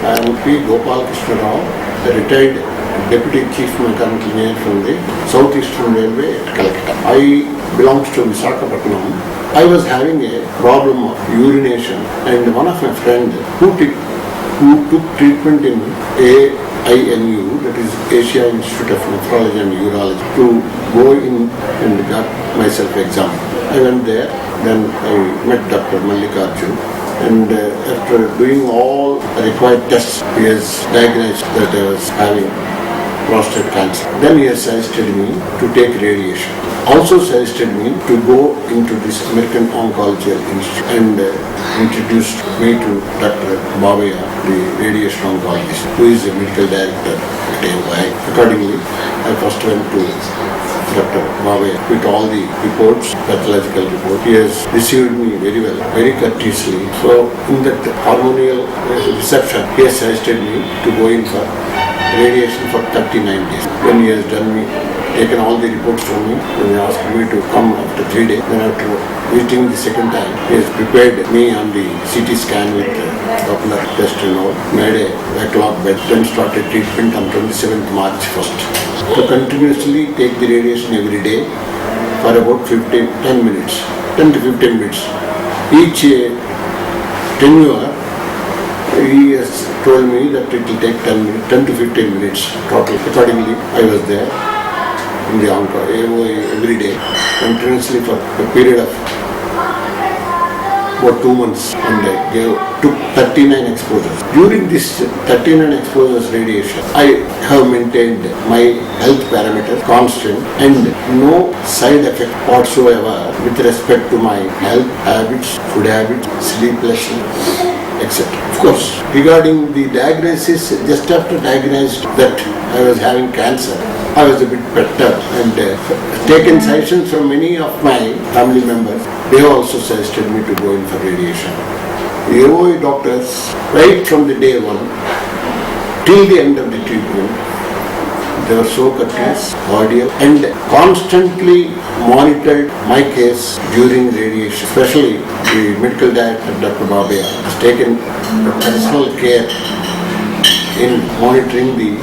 I am Mr.Gopalakrishna, a retired Deputy Chief Mechanical Engineer from the Southeastern Railway at Calcutta. I belong to Visakhapatnam. I was having a problem of urination, and one of my friends who took treatment in AINU, that is Asia Institute of Nephrology and Urology, to go in and got myself examined. I went there, then I met Dr. Mallikarjun. And after doing all required tests, he has diagnosed that I was having prostate cancer. Then he has suggested me to take radiation. Also suggested me to go into this American Oncology Institute and introduced me to Dr. Babaya, the radiation oncologist, who is the medical director at AOI. Accordingly, I first went to Dr. Babaya with all the reports, pathological report. He has received me very well, very courteously. So in that harmonial reception, he has suggested me to go in for radiation for 39 days. When he has taken all the reports from me, then he asked me to come after 3 days. Then after visiting the second time, he has prepared me on the CT scan with Doppler test and all, made a backlog bed, then started treatment on 27th March 1st. To continuously take the radiation every day for about 10 to 15 minutes. Each tenure, he has told me that it will take 10 to 15 minutes total. Accordingly, I was there in the AOI every day, continuously for a period of about 2 months, and I took 39 exposures. During this 39 exposures radiation, I have maintained my health parameters constant and no side effect whatsoever with respect to my health habits, food habits, sleeplessness, etc. Of course, regarding the diagnosis, just after diagnosed that I was having cancer, I was a bit better and taken suggestions from many of my family members. They also suggested me to go in for radiation. The AOI doctors, right from the day one till the end of the treatment, they were so courteous, cordial, and constantly monitored my case during radiation. Especially the medical director, Dr. Babaya, has taken personal care in monitoring the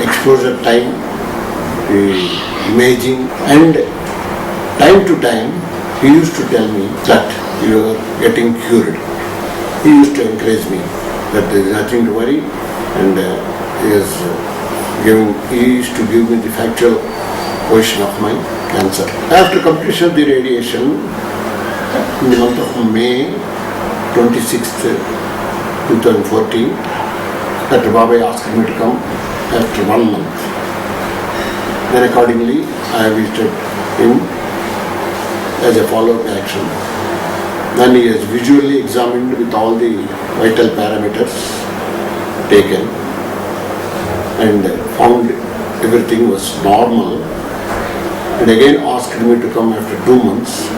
exposure time, the imaging, and time to time he used to tell me that you are getting cured. He used to encourage me that there is nothing to worry, and he used to give me the factual position of my cancer. After completion of the radiation, in the month of May 26th, 2014, Dr. Babaya asked me to come after 1 month. Then accordingly, I visited him as a follow-up action. Then he has visually examined with all the vital parameters taken and found everything was normal, and again asked me to come after 2 months.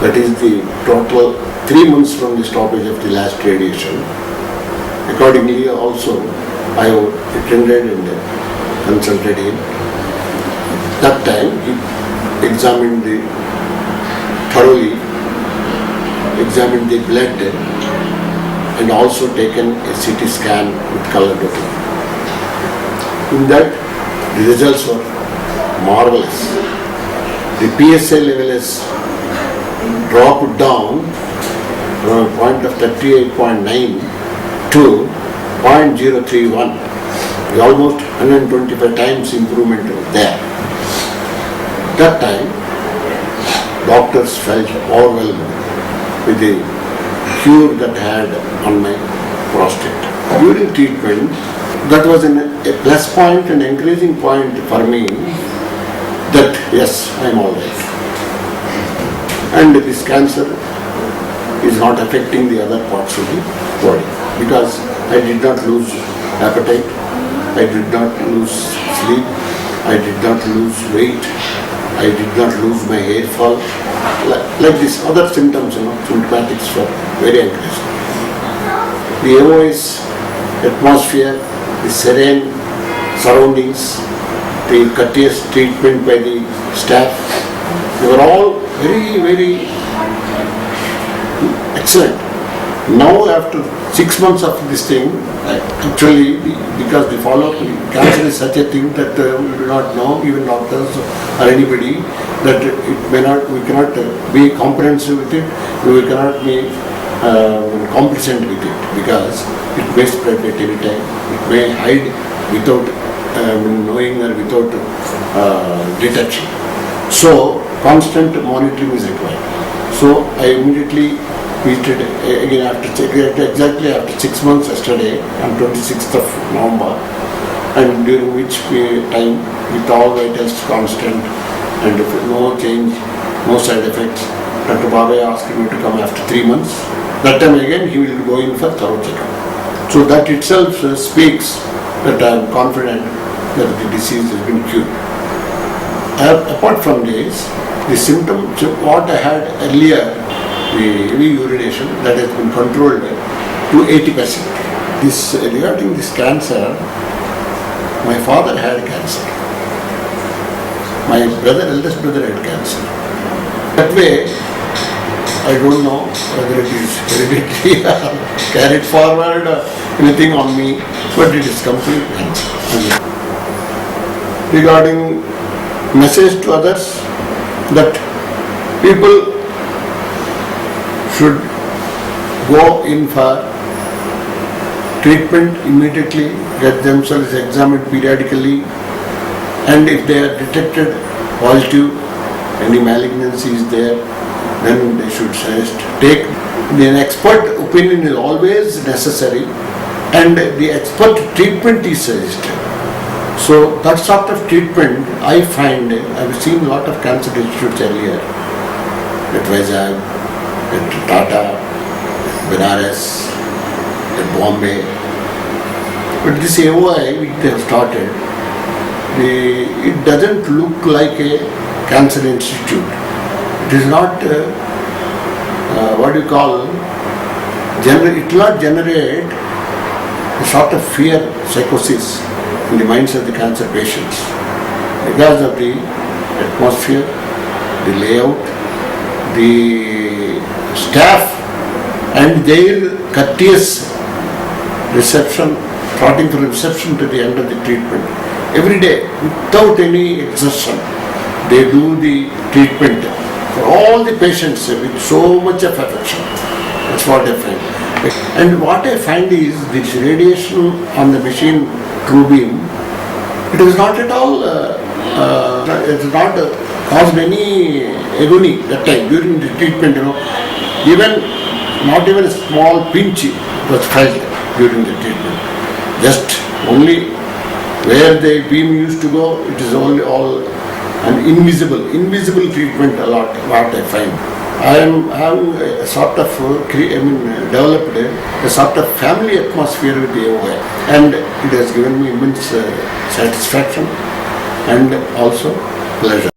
That is the total 3 months from the stoppage of the last radiation. Accordingly also I attended and consulted him. That time he examined thoroughly the blood and also taken a CT scan with color Doppler. In that, the results were marvelous. The PSA level has dropped down from a point of 38.9 to 0.031. Almost 125 times improvement was there. That time, doctors felt overwhelmed with the cure that I had on my prostate. During treatment, that was a plus point and encouraging point for me that yes, I am alright. And this cancer is not affecting the other parts of the body, because I did not lose appetite, I did not lose sleep, I did not lose weight, I did not lose my hair fall. Like these other symptoms, symptomatics were very encouraging. The AOI's atmosphere, the serene surroundings, the courteous treatment by the staff, they were all very, very excellent. Now after 6 months of this thing, actually because the follow-up cancer is such a thing that we do not know, even doctors or anybody, that we cannot be comprehensive with it, we cannot be complacent with it, because it may spread at any time, it may hide without knowing or without detection. So constant monitoring is required. So I immediately visited again exactly after 6 months yesterday on 26th of November, and during which time with all vitals constant and no change, no side effects, Dr. Babai asked me to come after 3 months. That time again he will go in for thorough checkup. So that itself speaks that I am confident that the disease has been cured. Apart from this, the symptoms, what I had earlier, the heavy urination, that has been controlled to 80%. This regarding this cancer, my father had cancer. My eldest brother had cancer. That way, I don't know whether it is hereditary or carried forward or anything on me, but it is complete cancer. Regarding message to others, that people should go in for treatment immediately, get themselves examined periodically, and if they are detected positive, any malignancy is there, then they should take. An expert opinion is always necessary, and the expert treatment is suggested. So that sort of treatment, I find, I've seen a lot of cancer institutes earlier, at Vizag, at Tata, Benares, at Bombay. But this AOI which they have started, it doesn't look like a cancer institute. It is not, it will not generate a sort of fear, psychosis in the minds of the cancer patients because of the atmosphere, the layout, the staff and their courteous reception, starting from reception to the end of the treatment. Every day, without any exertion, they do the treatment for all the patients with so much of affection. That's what I find. And what I find is this radiation on the machine TrueBeam, it is not at all, it has not caused any agony that time during the treatment, even not even a small pinch was felt during the treatment. Just only where the beam used to go, it is only all an invisible treatment a lot, what I find. I am having a sort of developed a sort of family atmosphere with the AOI, and it has given me immense satisfaction and also pleasure.